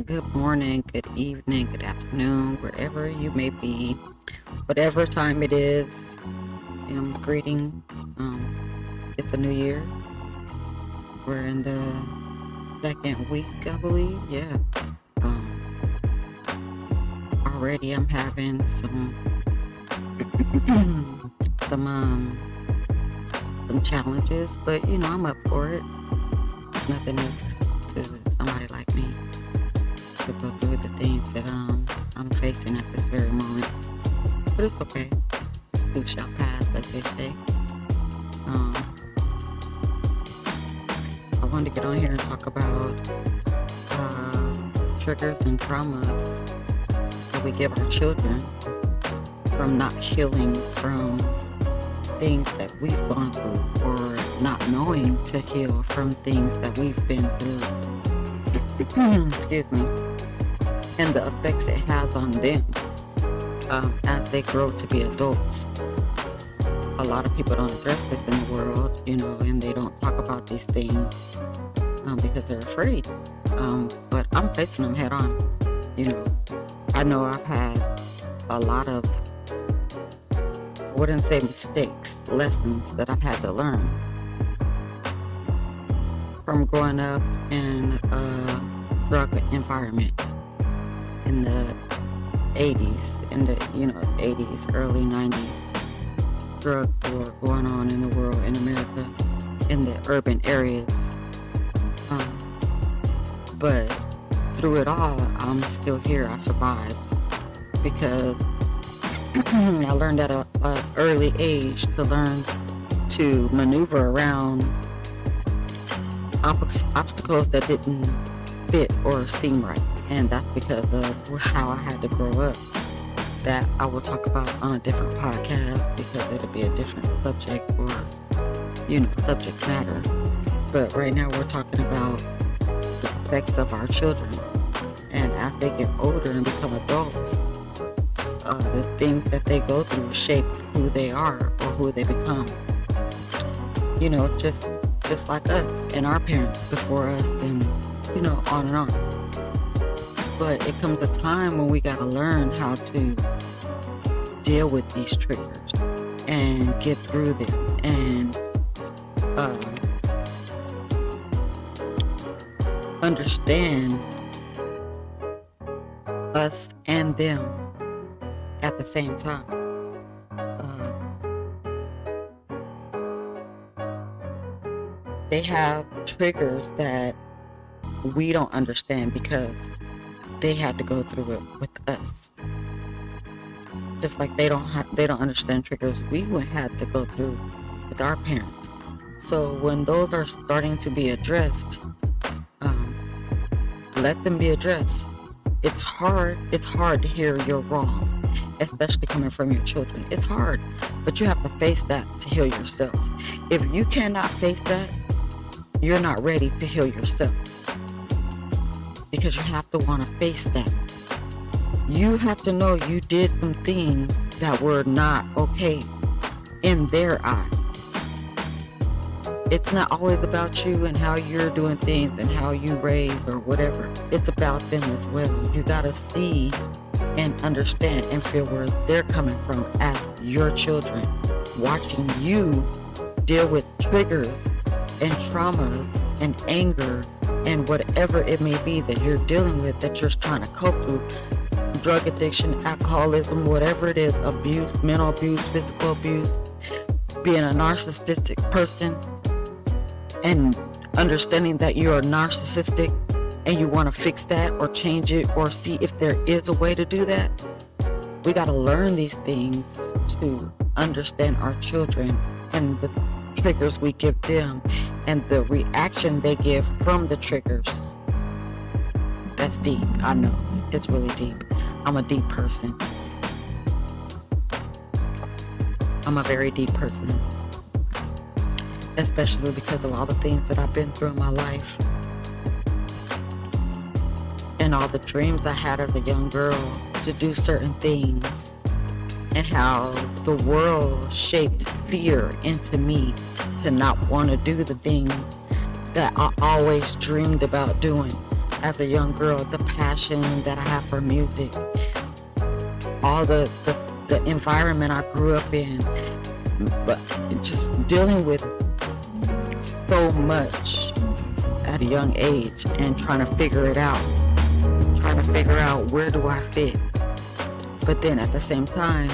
Good morning, good evening, good afternoon, wherever you may be, whatever time it is. Greeting. It's a new year. We're in the second week, I believe. Yeah. Already I'm having some some challenges, but I'm up for it. Nothing new to somebody like me to go through the things that I'm facing at this very moment. But it's okay. Too shall pass, as they say. I wanted to get on here and talk about triggers and traumas that we give our children from not healing from things that we've gone through, or not knowing to heal from things that we've been through. Excuse me. And the effects it has on them as they grow to be adults. A lot of people don't address this in the world, and they don't talk about these things because they're afraid. But I'm facing them head on. I know I've had a lot of, I wouldn't say mistakes, lessons that I've had to learn from growing up in a drug environment in the 80s, early 90s. Drug war going on in the world, in America, in the urban areas. But through it all, I'm still here. I survived because I learned at an early age to learn to maneuver around obstacles that didn't fit or seem right. And that's because of how I had to grow up. That I will talk about on a different podcast because it'll be a different subject or, subject matter. But right now we're talking about the effects of our children. And as they get older and become adults, the things that they go through shape who they are or who they become. Just like us and our parents before us, and, on and on. But it comes a time when we got to learn how to deal with these triggers and get through them and understand us and them at the same time. They have triggers that we don't understand because they had to go through it with us. Just like they don't understand triggers we had to go through with our parents. So when those are starting to be addressed, let them be addressed. It's hard to hear you're wrong, especially coming from your children. It's hard, but you have to face that to heal yourself. If you cannot face that, you're not ready to heal yourself. Because you have to want to face that. You have to know you did some things that were not okay in their eyes. It's not always about you and how you're doing things and how you raise or whatever. It's about them as well. You gotta see and understand and feel where they're coming from as your children, watching you deal with triggers and traumas and anger and whatever it may be that you're dealing with, that you're trying to cope through. Drug addiction, alcoholism, whatever it is, abuse, mental abuse, physical abuse, being a narcissistic person, and understanding that you're narcissistic and you want to fix that or change it or see if there is a way to do that. We got to learn these things to understand our children and the triggers we give them and the reaction they give from the triggers. That's deep. I know. It's really deep. I'm a deep person. I'm a very deep person. Especially because of all the things that I've been through in my life. And all the dreams I had as a young girl to do certain things. And how the world shaped fear into me to not want to do the things that I always dreamed about doing. as a young girl, the passion that I have for music, all the environment I grew up in, but just dealing with so much at a young age and trying to figure it out, where do I fit, but then at the same time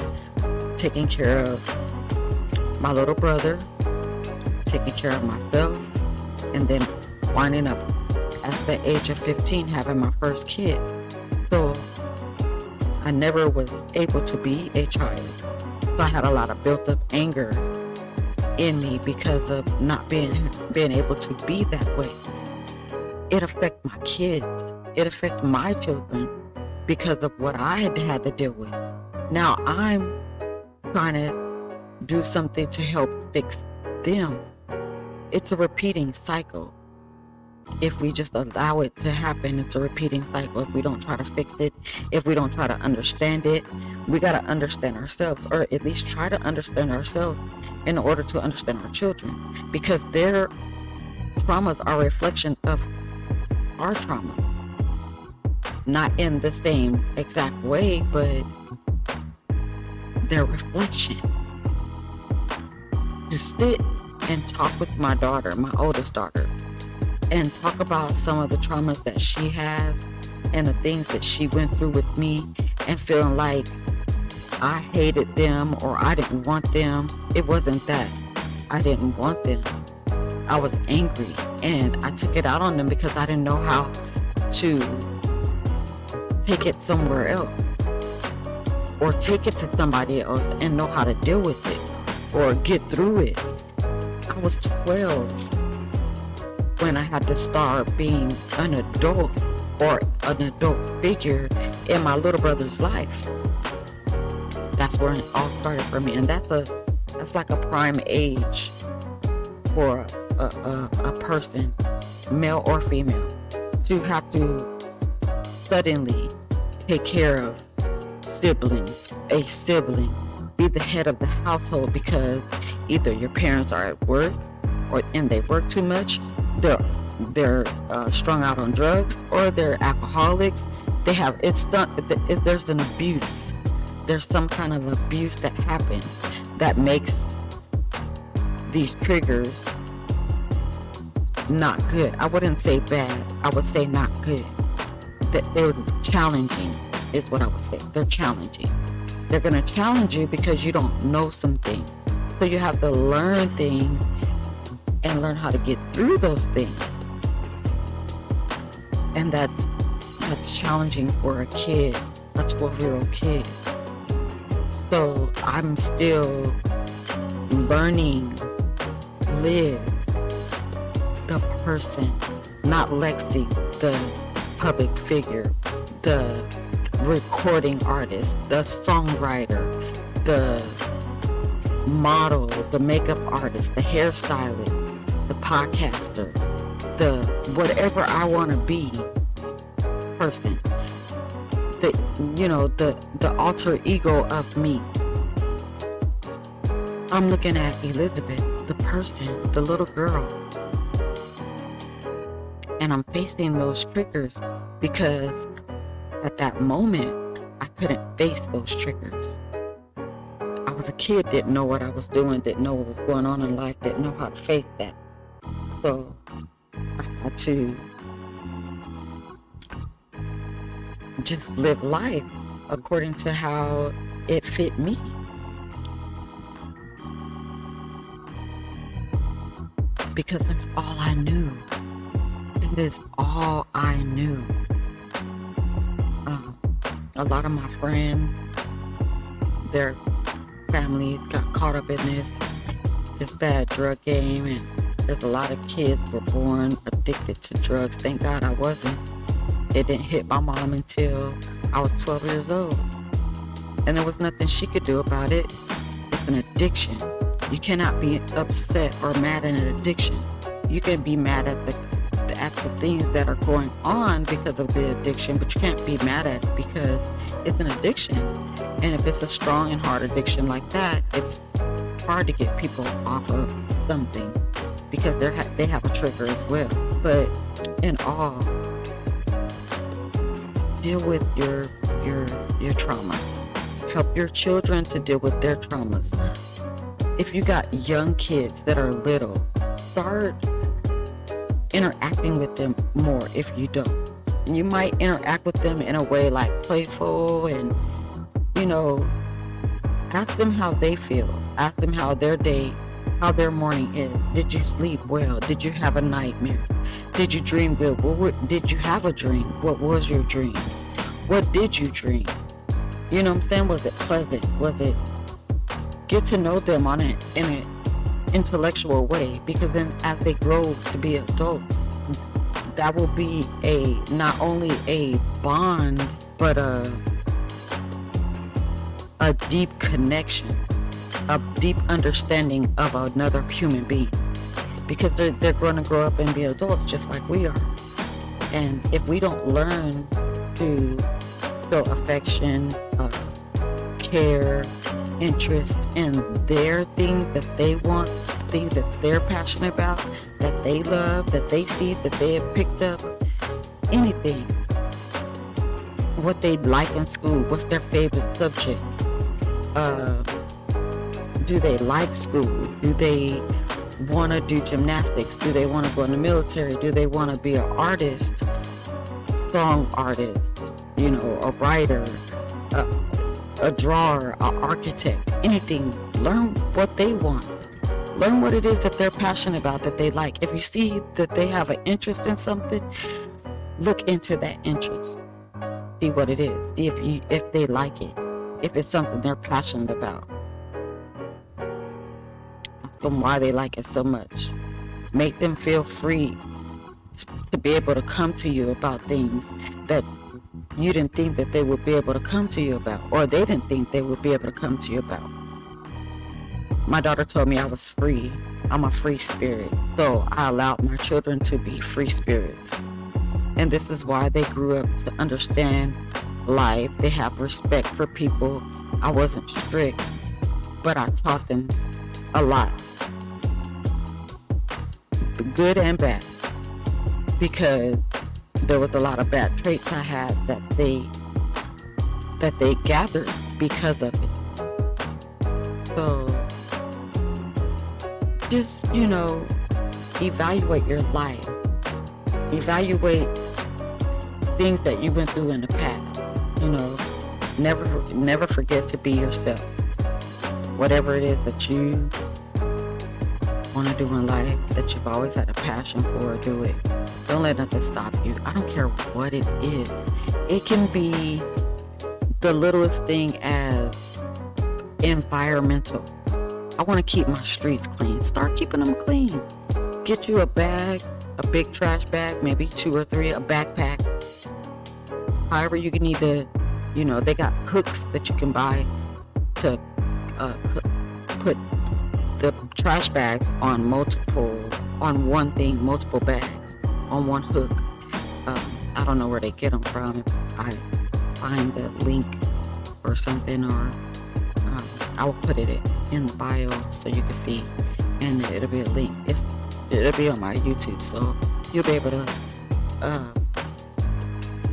taking care of my little brother, taking care of myself, and then winding up at the age of 15 having my first kid. So I never was able to be a child. So I had a lot of built up anger in me because of not being able to be that way. It affected my kids. It affected my children because of what I had to deal with. Now I'm trying to do something to help fix them. It's a repeating cycle. If we just allow it to happen, it's a repeating cycle. If we don't try to fix it, if we don't try to understand it, we got to understand ourselves, or at least try to understand ourselves in order to understand our children, because their traumas are a reflection of our trauma. Not in the same exact way, but their reflection. To sit and talk with my daughter, my oldest daughter, and talk about some of the traumas that she has and the things that she went through with me, and feeling like I hated them or I didn't want them. It wasn't that I didn't want them. I was angry and I took it out on them because I didn't know how to take it somewhere else, or take it to somebody else and know how to deal with it or get through it. I was 12 when I had to start being an adult, or an adult figure in my little brother's life. That's where it all started for me, and that's like a prime age for a person, male or female, to have to suddenly take care of a sibling, be the head of the household, because either your parents are at work and they work too much, they're strung out on drugs, or they're alcoholics. There's an abuse. There's some kind of abuse that happens that makes these triggers not good. I wouldn't say bad. I would say not good. That they're challenging is what I would say. They're challenging. They're going to challenge you because you don't know something. So you have to learn things and learn how to get through those things. And that's challenging for a kid, a 12-year-old kid. So I'm still learning, live the person, not Lexi, the public figure, the recording artist, the songwriter, the model, the makeup artist, the hairstylist, the podcaster, the whatever I want to be person, the alter ego of me. I'm looking at Elizabeth, the person, the little girl, and I'm facing those triggers because at that moment I couldn't face those triggers. I was a kid, didn't know what I was doing, didn't know what was going on in life, didn't know how to face that. So I had to just live life according to how it fit me. Because that's all I knew. It is all I knew. A lot of my friends, their families got caught up in this bad drug game, and there's a lot of kids were born addicted to drugs. Thank God I wasn't. It didn't hit my mom until I was 12 years old. And there was nothing she could do about it. It's an addiction. You cannot be upset or mad at an addiction. You can be mad at the things that are going on because of the addiction, but you can't be mad at it because it's an addiction. And if it's a strong and hard addiction like that, it's hard to get people off of something because they have a trigger as well. But in all, deal with your traumas. Help your children to deal with their traumas. If you got young kids that are little, start interacting with them more if you don't. And you might interact with them in a way like playful and, ask them how they feel. Ask them how their day, how their morning is. Did you sleep well? Did you have a nightmare? Did you dream good? Did you have a dream? What was your dreams? What did you dream? You know what I'm saying? Was it pleasant? Was it... Get to know them in an intellectual way, because then as they grow to be adults, that will be not only a bond, but a deep connection, a deep understanding of another human being, because they're going to grow up and be adults just like we are. And if we don't learn to show affection, care, interest in their things that they want, things that they're passionate about, that they love, that they see, that they have picked up, anything, what they like in school, what's their favorite subject, do they like school, do they want to do gymnastics, do they want to go in the military, do they want to be an artist, song artist, a writer, a drawer, an architect, anything. Learn what they want. Learn what it is that they're passionate about, that they like. If you see that they have an interest in something, look into that interest. See what it is. See if they like it. If it's something they're passionate about. Ask them why they like it so much. Make them feel free to be able to come to you about things that you didn't think that they would be able to come to you about, or they didn't think they would be able to come to you about. My daughter told me I was free. I'm a free spirit. So I allowed my children to be free spirits. And this is why they grew up to understand life. They have respect for people. I wasn't strict, but I taught them a lot. Good and bad. Because there was a lot of bad traits I had that they gathered because of it. So just, evaluate your life. Evaluate things that you went through in the past. Never forget to be yourself. Whatever it is that you want to do in life, that you've always had a passion for, do it. Don't let nothing stop you. I don't care what it is. It can be the littlest thing as environmental. I want to keep my streets clean. Start keeping them clean. Get you a bag, a big trash bag, maybe 2 or 3, a backpack. However you can either, they got hooks that you can buy to put the trash bags on one thing, multiple bags on one hook. I don't know where they get them from. I find the link or something, or I will put it in the bio so you can see, and it'll be a link. It'll be on my YouTube, so you'll be able to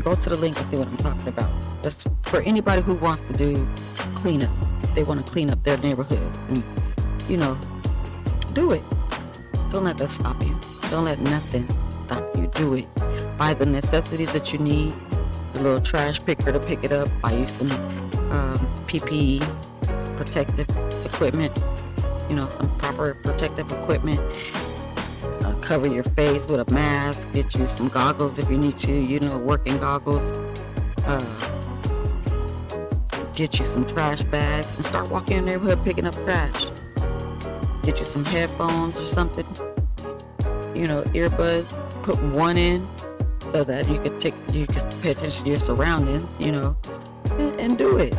go to the link and see what I'm talking about. That's for anybody who wants to do cleanup. If they want to clean up their neighborhood, and do it. Don't let that stop you. Don't let nothing stop you. Do it. Buy the necessities that you need. The little trash picker to pick it up. Buy you some PPE, protective equipment. Some proper protective equipment. Cover your face with a mask. Get you some goggles if you need to. Working goggles. Get you some trash bags and start walking in the neighborhood picking up trash. Get you some headphones or something, earbuds. Put one in so that you can pay attention to your surroundings, and do it.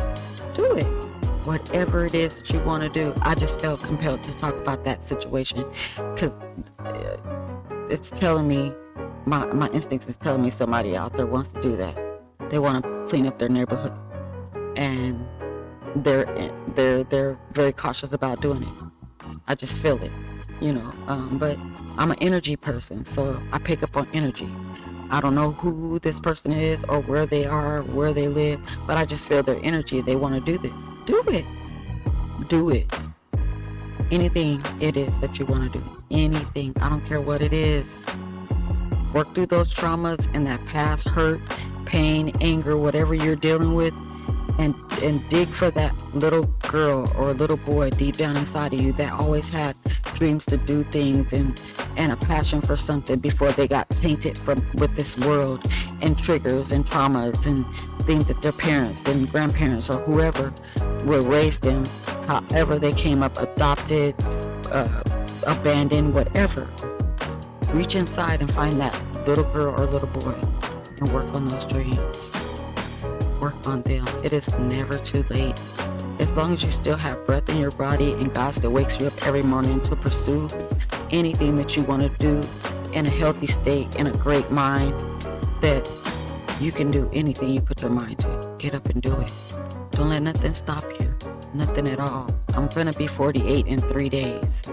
Whatever it is that you want to do. I just felt compelled to talk about that situation because it's telling me, my instincts is telling me somebody out there wants to do that. They want to clean up their neighborhood, and they're very cautious about doing it. I just feel it, but I'm an energy person, so I pick up on energy. I don't know who this person is or where they are, where they live, but I just feel their energy. They want to do this. Do it. Do it. Anything it is that you want to do. Anything. I don't care what it is. Work through those traumas and that past hurt, pain, anger, whatever you're dealing with, and dig for that little girl or little boy deep down inside of you that always had dreams to do things and a passion for something before they got tainted with this world and triggers and traumas and things that their parents and grandparents or whoever will raise them, however they came up, adopted, abandoned, whatever. Reach inside and find that little girl or little boy and work on those dreams. Work on them. It is never too late. As long as you still have breath in your body and God still wakes you up every morning to pursue anything that you want to do in a healthy state, in a great mind, that you can do anything you put your mind to. Get up and do it. Don't let nothing stop you. Nothing at all. I'm going to be 48 in 3 days.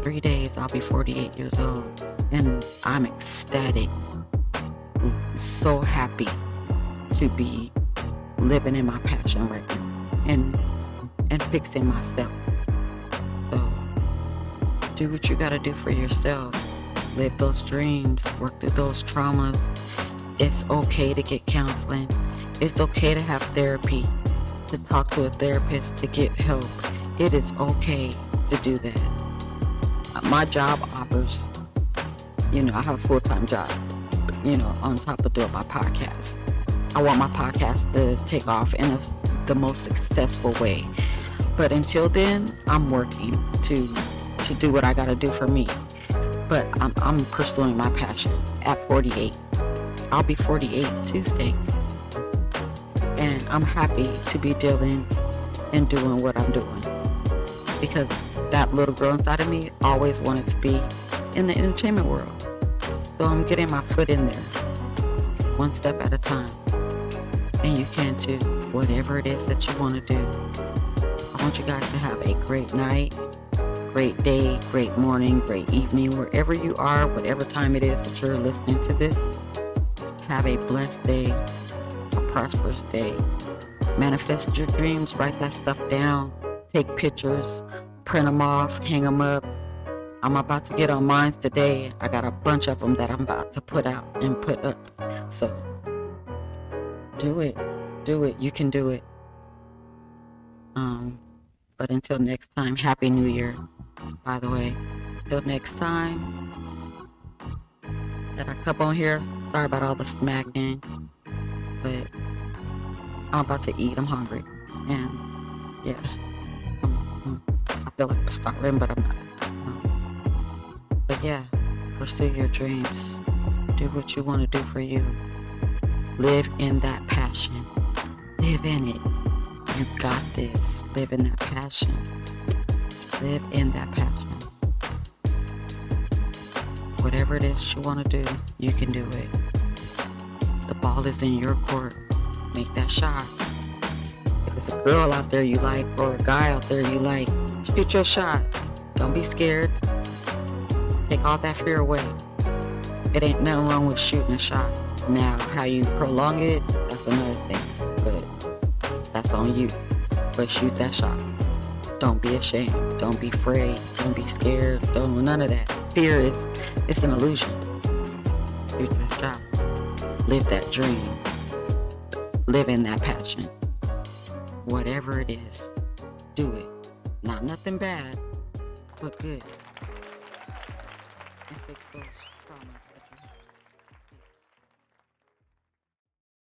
3 days, I'll be 48 years old. And I'm ecstatic. So happy to be living in my passion right now and fixing myself. So do what you got to do for yourself. Live those dreams. Work through those traumas. It's okay to get counseling. It's okay to have therapy, to talk to a therapist, to get help. It is okay to do that. My job offers, I have a full-time job, on top of doing my podcast. I want my podcast to take off in the most successful way. But until then, I'm working to do what I got to do for me. But I'm pursuing my passion at 48. I'll be 48 Tuesday. And I'm happy to be dealing and doing what I'm doing. Because that little girl inside of me always wanted to be in the entertainment world. So I'm getting my foot in there, one step at a time. And you can too, whatever it is that you want to do. I want you guys to have a great night, great day, great morning, great evening, wherever you are, whatever time it is that you're listening to this. Have a blessed day, a prosperous day. Manifest your dreams, write that stuff down, take pictures, print them off, hang them up. I'm about to get on mine today. I got a bunch of them that I'm about to put out and put up. So do it. Do it. You can do it. But until next time, Happy New Year, by the way. Till next time that I come on here. Sorry about all the smacking, but I'm about to eat. I'm hungry. And yeah, I feel like I'm starving, but I'm not. But yeah, pursue your dreams. Do what you want to do for you. Live in that passion. Live in it. You got this. Live in that passion. Live in that passion. Whatever it is you want to do, you can do it. The ball is in your court. Make that shot. If it's a girl out there you like or a guy out there you like, shoot your shot. Don't be scared. Take all that fear away. It ain't nothing wrong with shooting a shot. Now, how you prolong it, that's another thing. But that's on you. But shoot that shot. Don't be ashamed. Don't be afraid. Don't be scared. Don't none of that. Fear it's an illusion. Shoot your shot. Live that dream. Live in that passion. Whatever it is, do it. Not nothing bad, but good. And fix those traumas that you have.